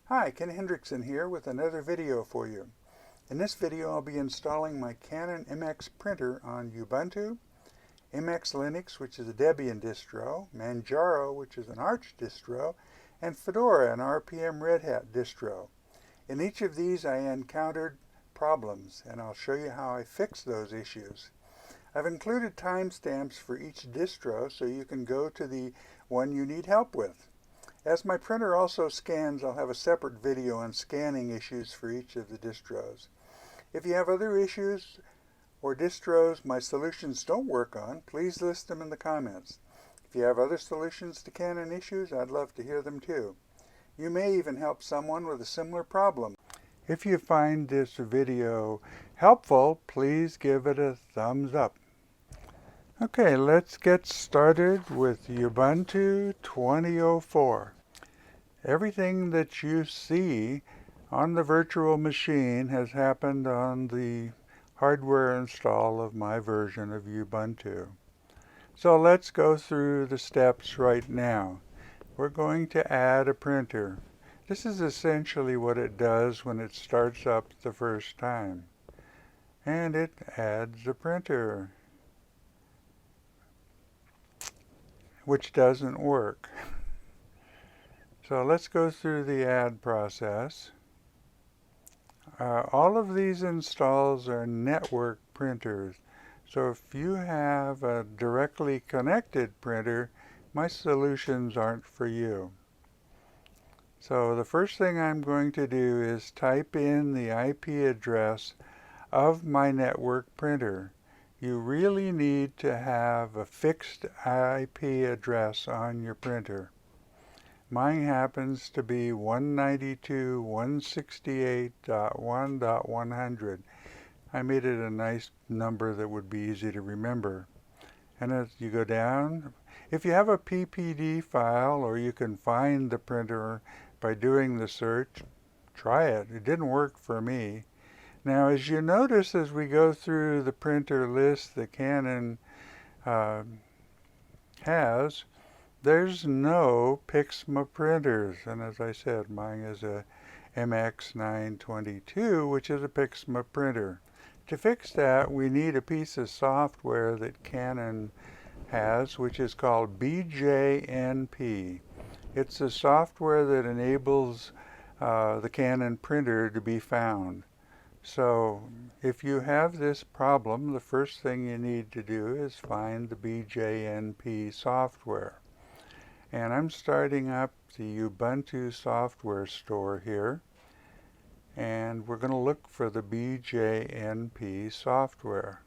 Hi, Ken Hendrickson here with another video for you. In this video I'll be installing my Canon MX printer on Ubuntu, MXLinux, which is a Debian distro, Manjaro, which is an Arch distro, and Fedora, an RPM Red Hat distro. In each of these I encountered problems, and I'll show you how I fixed those issues. I've included timestamps for each distro so you can go to the one you need help with. As my printer also scans, I'll have a separate video on scanning issues for each of the distros. If you have other issues or distros my solutions don't work on, please list them in the comments. If you have other solutions to Canon issues, I'd love to hear them too. You may even help someone with a similar problem. If you find this video helpful, please give it a thumbs up. Okay, let's get started with Ubuntu 2004. Everything that you see on the virtual machine has happened on the hardware install of my version of Ubuntu. So let's go through the steps right now. We're going to add a printer. This is essentially what it does when it starts up the first time. And it adds a printer, which doesn't work. So let's go through the add process. All of these installs are network printers. So if you have a directly connected printer, my solutions aren't for you. So the first thing I'm going to do is type in the IP address of my network printer. You really need to have a fixed IP address on your printer. Mine happens to be 192.168.1.100. I made it a nice number that would be easy to remember. And as you go down, if you have a PPD file or you can find the printer by doing the search, try it. It didn't work for me. Now, as you notice as we go through the printer list that Canon has, there's no Pixma printers, and as I said, mine is a MX922, which is a Pixma printer. To fix that, we need a piece of software that Canon has, which is called BJNP. It's a software that enables the Canon printer to be found. So if you have this problem, the first thing you need to do is find the BJNP software. And I'm starting up the Ubuntu software store here, and we're going to look for the BJNP software.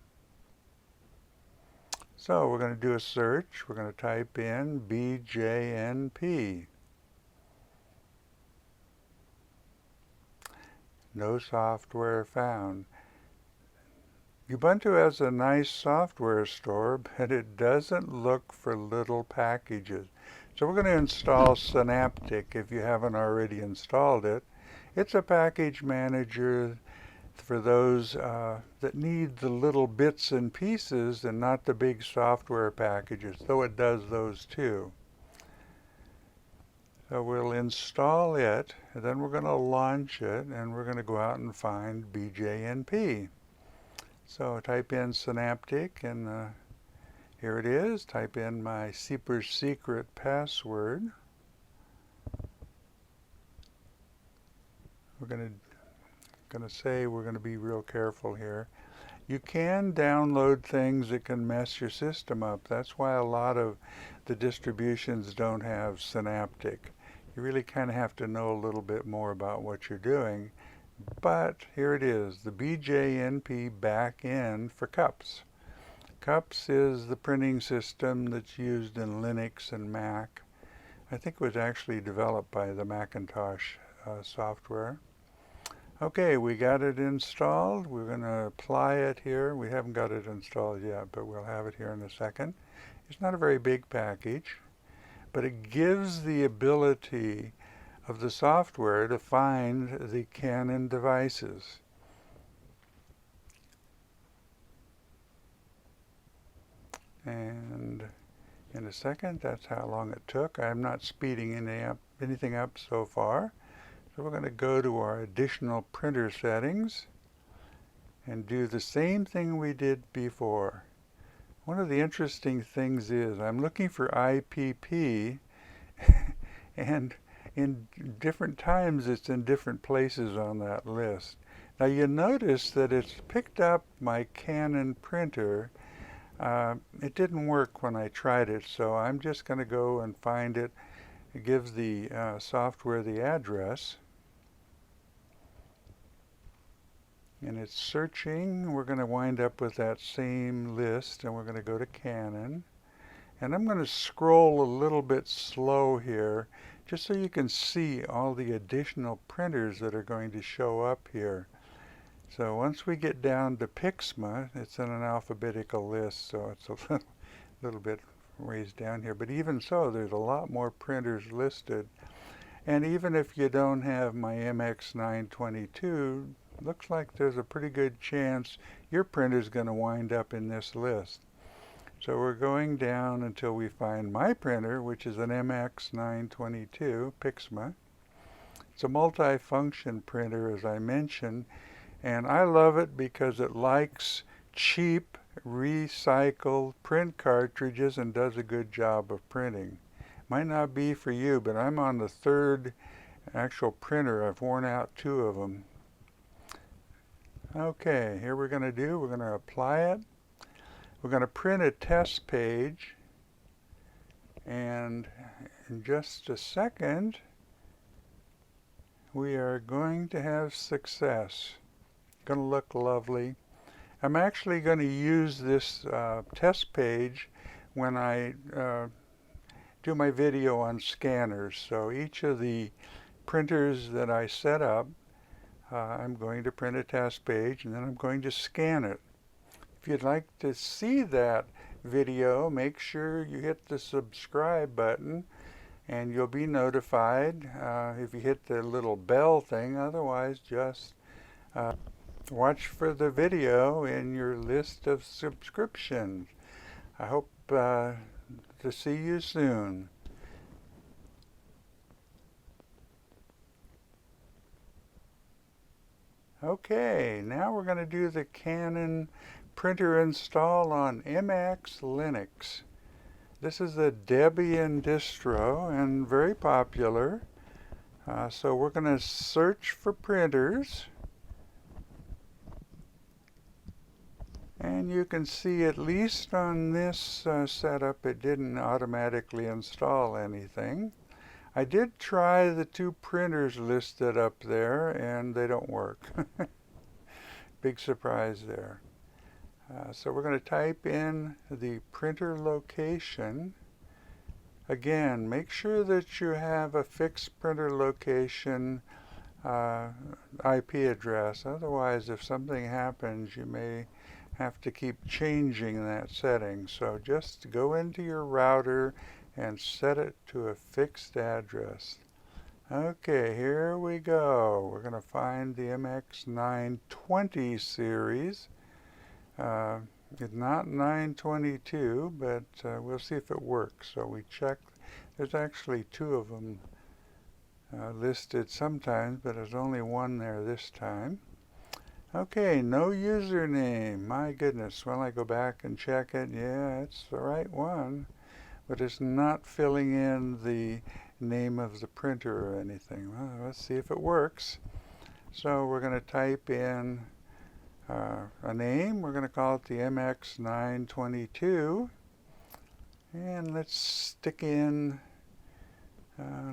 So we're going to do a search. We're going to type in BJNP. No software found. Ubuntu has a nice software store, but it doesn't look for little packages. So we're going to install Synaptic if you haven't already installed it. It's a package manager for those that need the little bits and pieces and not the big software packages, though it does those too. So we'll install it, and then we're going to launch it, and we're going to go out and find BJNP. So type in Synaptic, and here it is. Type in my super secret password. We're going to say we're going to be real careful here. You can download things that can mess your system up. That's why a lot of the distributions don't have Synaptic. You really kind of have to know a little bit more about what you're doing. But here it is, the BJNP backend for CUPS. CUPS is the printing system that's used in Linux and Mac. I think it was actually developed by the Macintosh software. Okay, we got it installed. We're going to apply it here. We haven't got it installed yet, but we'll have it here in a second. It's not a very big package, but it gives the ability of the software to find the Canon devices. And in a second, that's how long it took. I'm not speeding anything up so far. So we're going to go to our additional printer settings and do the same thing we did before. One of the interesting things is I'm looking for IPP and in different times it's in different places on that list. Now you notice that it's picked up my Canon printer. It didn't work when I tried it, so I'm just going to go and find it. It gives the software the address. And it's searching. We're going to wind up with that same list, and we're going to go to Canon. And I'm going to scroll a little bit slow here, just so you can see all the additional printers that are going to show up here. So once we get down to Pixma, it's in an alphabetical list, so it's a little bit ways down here. But even so, there's a lot more printers listed. And even if you don't have my MX922, looks like there's a pretty good chance your printer is going to wind up in this list. So we're going down until we find my printer, which is an MX922 Pixma. It's a multi-function printer, as I mentioned, and I love it because it likes cheap, recycled print cartridges and does a good job of printing. Might not be for you, but I'm on the third actual printer. I've worn out 2 of them. Okay, here we're going to apply it. We're going to print a test page, and in just a second we are going to have success. Going to look lovely. I'm actually going to use this test page when I do my video on scanners. So each of the printers that I set up, I'm going to print a test page, and then I'm going to scan it. If you'd like to see that video, make sure you hit the subscribe button and you'll be notified if you hit the little bell thing. Otherwise, just watch for the video in your list of subscriptions. I hope to see you soon. Okay, now we're going to do the Canon printer install on MXLinux. This is a Debian distro and very popular. So we're going to search for printers. And you can see, at least on this setup, it didn't automatically install anything. I did try the 2 printers listed up there, and they don't work. Big surprise there. So we're going to type in the printer location. Again, make sure that you have a fixed printer location IP address. Otherwise, if something happens, you may have to keep changing that setting. So just go into your router and set it to a fixed address. Okay, here we go. We're going to find the MX920 series. It's not 922, but we'll see if it works. So we checked. There's actually 2 of them listed sometimes, but there's only 1 there this time. Okay, no username. My goodness. Well, I go back and check it. Yeah, it's the right one, but it's not filling in the name of the printer or anything. Well, let's see if it works. So we're going to type in a name. We're going to call it the MX922. And let's stick in,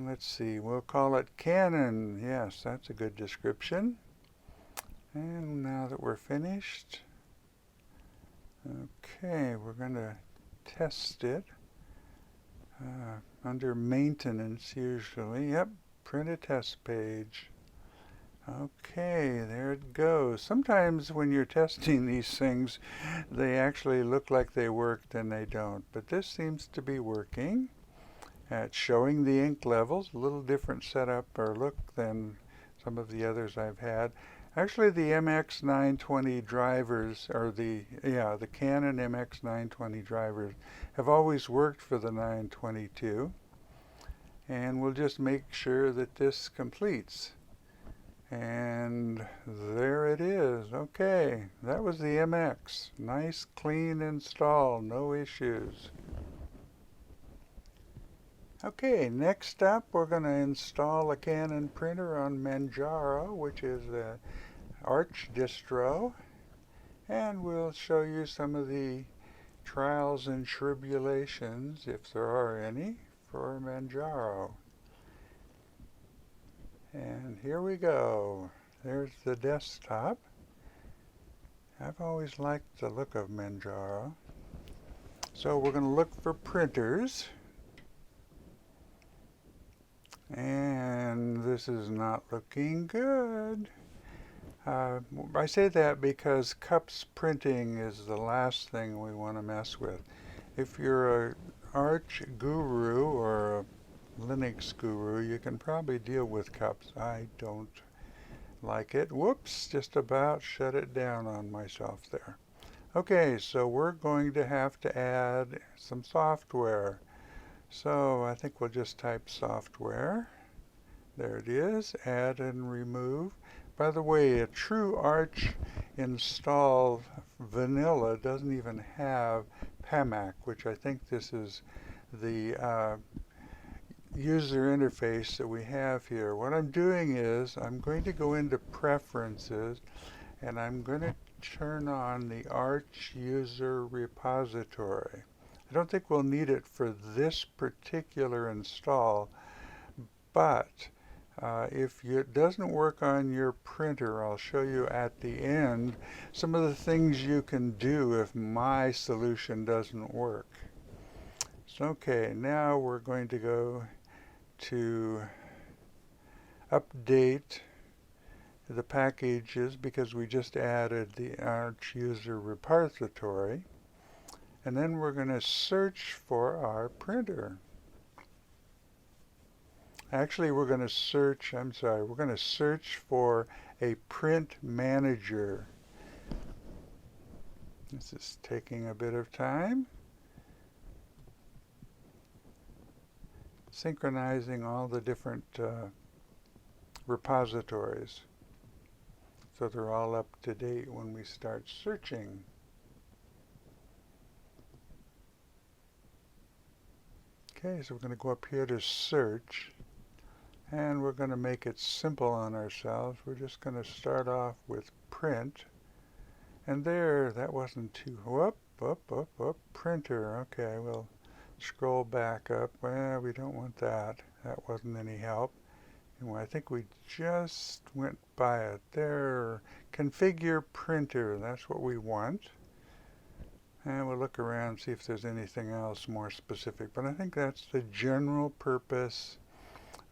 let's see, we'll call it Canon. Yes, that's a good description. And now that we're finished, okay, we're going to test it under maintenance usually. Yep, print a test page. Okay, there it goes. Sometimes when you're testing these things, they actually look like they worked and they don't. But this seems to be working. It's showing the ink levels, a little different setup or look than some of the others I've had. Actually, the MX920 drivers, or the Canon MX920 drivers, have always worked for the 922. And we'll just make sure that this completes. And there it is. Okay, that was the MX. Nice, clean install, no issues. Okay, next up we're going to install a Canon printer on Manjaro, which is the Arch distro. And we'll show you some of the trials and tribulations, if there are any, for Manjaro. And here we go. There's the desktop. I've always liked the look of Manjaro. So we're going to look for printers. And this is not looking good. I say that because cups printing is the last thing we want to mess with. If you're an Arch guru or a Linux guru, you can probably deal with cups. I don't like it. Whoops, just about shut it down on myself there. Okay, so we're going to have to add some software. So I think we'll just type software. There it is, add and remove. By the way, a true Arch install vanilla doesn't even have PAMAC, which I think this is the user interface that we have here. What I'm doing is I'm going to go into preferences and I'm going to turn on the Arch user repository. I don't think we'll need it for this particular install, but if it doesn't work on your printer, I'll show you at the end some of the things you can do if my solution doesn't work. So, okay, now we're going to go to update the packages because we just added the Arch user repository. And then we're going to search for our printer. Actually, we're going to search for a print manager. This is taking a bit of time. Synchronizing all the different repositories so they're all up to date when we start searching. Okay, so we're going to go up here to search, and we're going to make it simple on ourselves. We're just going to start off with print, and there, that wasn't too, printer. Okay, we'll scroll back up. Well, we don't want that. That wasn't any help. And I think we just went by it. There, configure printer, that's what we want. And we'll look around and see if there's anything else more specific. But I think that's the general purpose,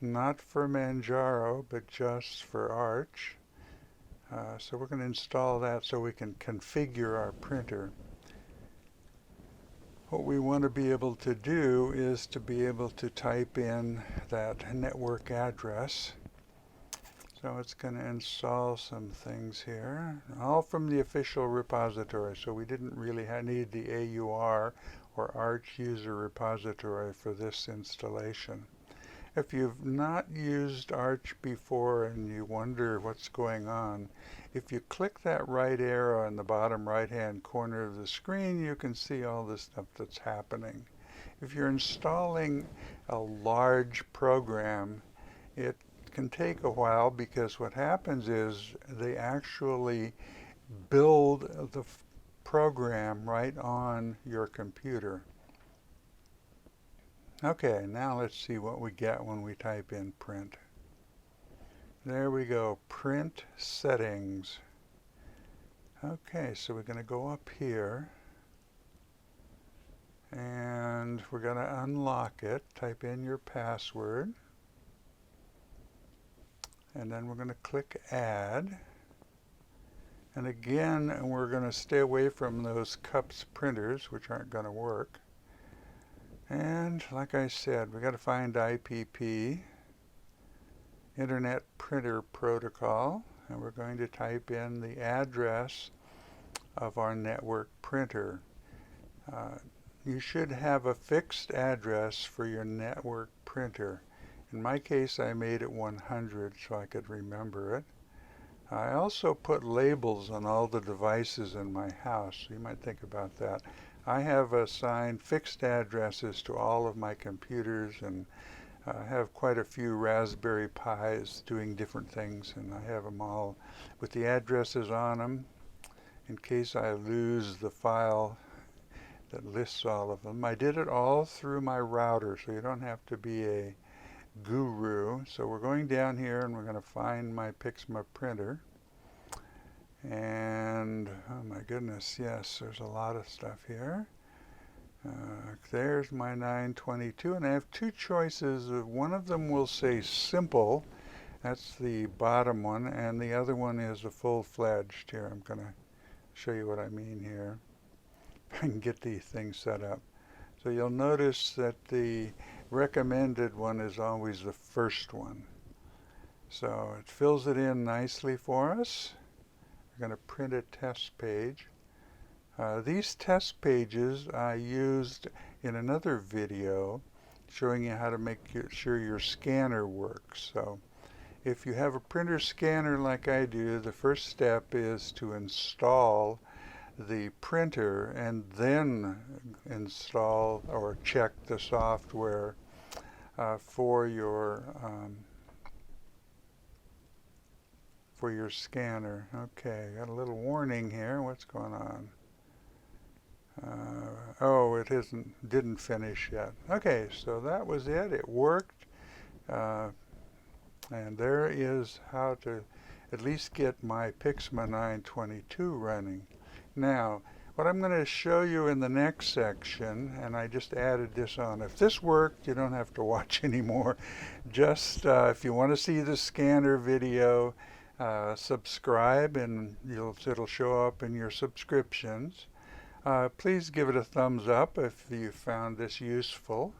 not for Manjaro, but just for Arch. So we're going to install that so we can configure our printer. What we want to be able to do is to be able to type in that network address. So it's going to install some things here, all from the official repository. So we didn't really need the AUR or Arch user repository for this installation. If you've not used Arch before and you wonder what's going on, if you click that right arrow in the bottom right-hand corner of the screen, you can see all the stuff that's happening. If you're installing a large program, it can take a while because what happens is they actually build the program right on your computer. Okay, now let's see what we get when we type in print. There we go, print settings. Okay, so we're going to go up here and we're going to unlock it. Type in your password. And then we're going to click add. And again, we're going to stay away from those cups printers, which aren't going to work. And like I said, we got to find IPP, Internet Printer Protocol, and we're going to type in the address of our network printer. You should have a fixed address for your network printer. In my case, I made it 100 so I could remember it. I also put labels on all the devices in my house. You might think about that. I have assigned fixed addresses to all of my computers, and I have quite a few Raspberry Pis doing different things, and I have them all with the addresses on them in case I lose the file that lists all of them. I did it all through my router, so you don't have to be a guru. So we're going down here and we're going to find my Pixma printer. And oh my goodness, yes, there's a lot of stuff here. There's my 922, and I have two choices. One of them will say simple, that's the bottom one, and the other one is a full-fledged. Here, I'm going to show you what I mean here. I can get the thing set up. So you'll notice that the recommended one is always the first one. So it fills it in nicely for us. We're going to print a test page. These test pages I used in another video showing you how to make sure your scanner works. So if you have a printer scanner like I do, the first step is to install the printer and then install or check the software for your scanner. Okay, got a little warning here. What's going on? Oh, it didn't finish yet. Okay, so that was it. It worked. And there is how to at least get my Pixma 922 running. Now, what I'm going to show you in the next section, and I just added this on. If this worked, you don't have to watch anymore. Just if you want to see the scanner video, subscribe, and it'll show up in your subscriptions. Please give it a thumbs up if you found this useful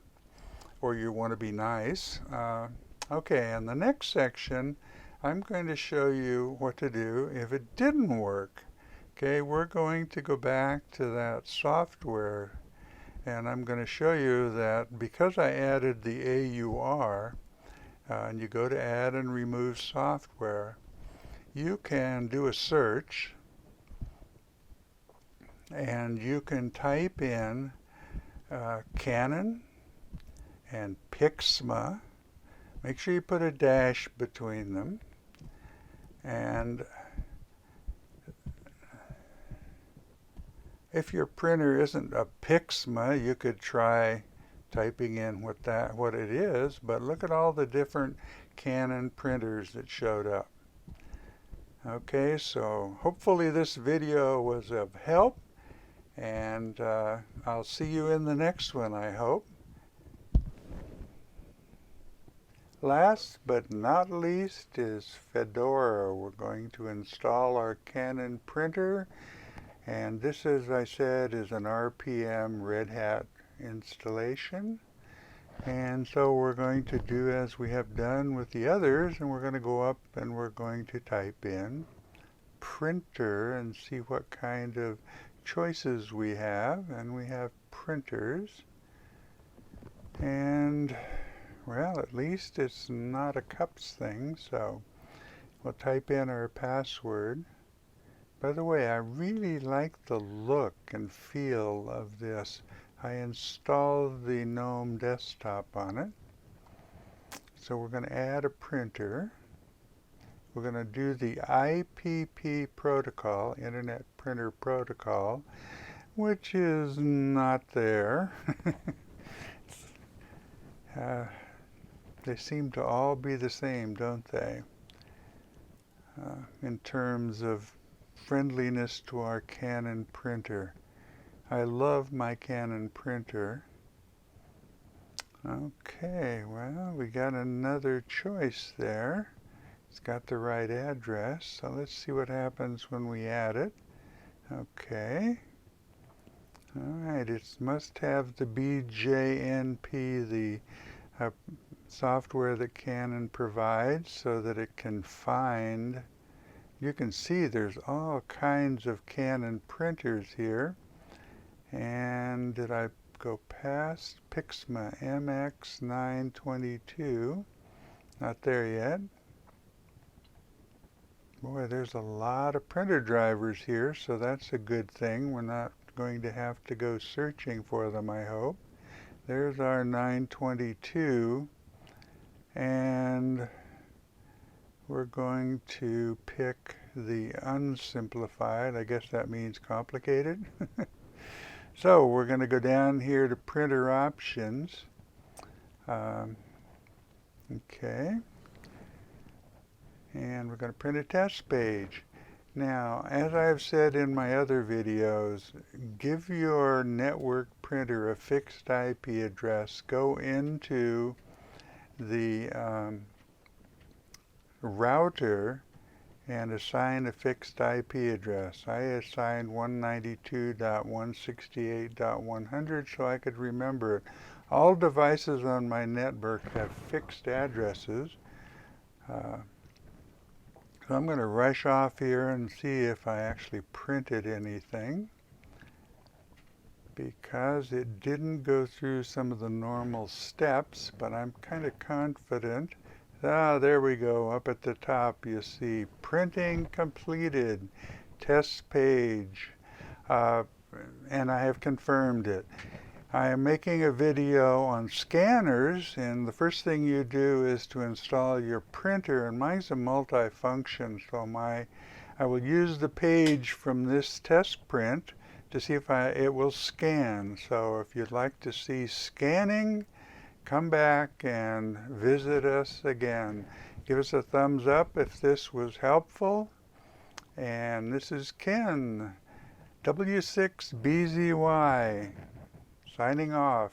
or you want to be nice. Okay, in the next section, I'm going to show you what to do if it didn't work. Okay, we're going to go back to that software, and I'm going to show you that because I added the AUR, and you go to Add and Remove Software, you can do a search, and you can type in Canon and Pixma. Make sure you put a dash between them. And if your printer isn't a Pixma, you could try typing in what it is, but look at all the different Canon printers that showed up. Okay, so hopefully this video was of help, and I'll see you in the next one, I hope. Last but not least is Fedora. We're going to install our Canon printer, and this, as I said, is an RPM Red Hat installation. And so we're going to do as we have done with the others, and we're going to go up and we're going to type in printer and see what kind of choices we have. And we have printers, and well, at least it's not a cups thing, so we'll type in our password. By the way, I really like the look and feel of this. I installed the GNOME desktop on it. So we're going to add a printer. We're going to do the IPP protocol, Internet Printer Protocol, which is not there. They seem to all be the same, don't they? In terms of friendliness to our Canon printer. I love my Canon printer. Okay, well, we got another choice there. It's got the right address, so let's see what happens when we add it. Okay. Alright, it must have the BJNP, the software that Canon provides, so that it can find. You can see there's all kinds of Canon printers here. And did I go past Pixma MX922? Not there yet. Boy, there's a lot of printer drivers here, so that's a good thing. We're not going to have to go searching for them, I hope. There's our 922, and we're going to pick the unsimplified. I guess that means complicated. So we're going to go down here to printer options. Okay. And we're going to print a test page. Now, as I've said in my other videos, give your network printer a fixed IP address. Go into the router and assign a fixed IP address. I assigned 192.168.100 so I could remember it. All devices on my network have fixed addresses. So I'm going to rush off here and see if I actually printed anything, because it didn't go through some of the normal steps, but I'm kind of confident. Ah, there we go. Up at the top you see printing completed, test page, and I have confirmed it. I am making a video on scanners, and the first thing you do is to install your printer, and mine's a multi-function, so I will use the page from this test print to see if it will scan. So if you'd like to see scanning, come back and visit us again. Give us a thumbs up if this was helpful. And this is Ken, W6BZY, signing off.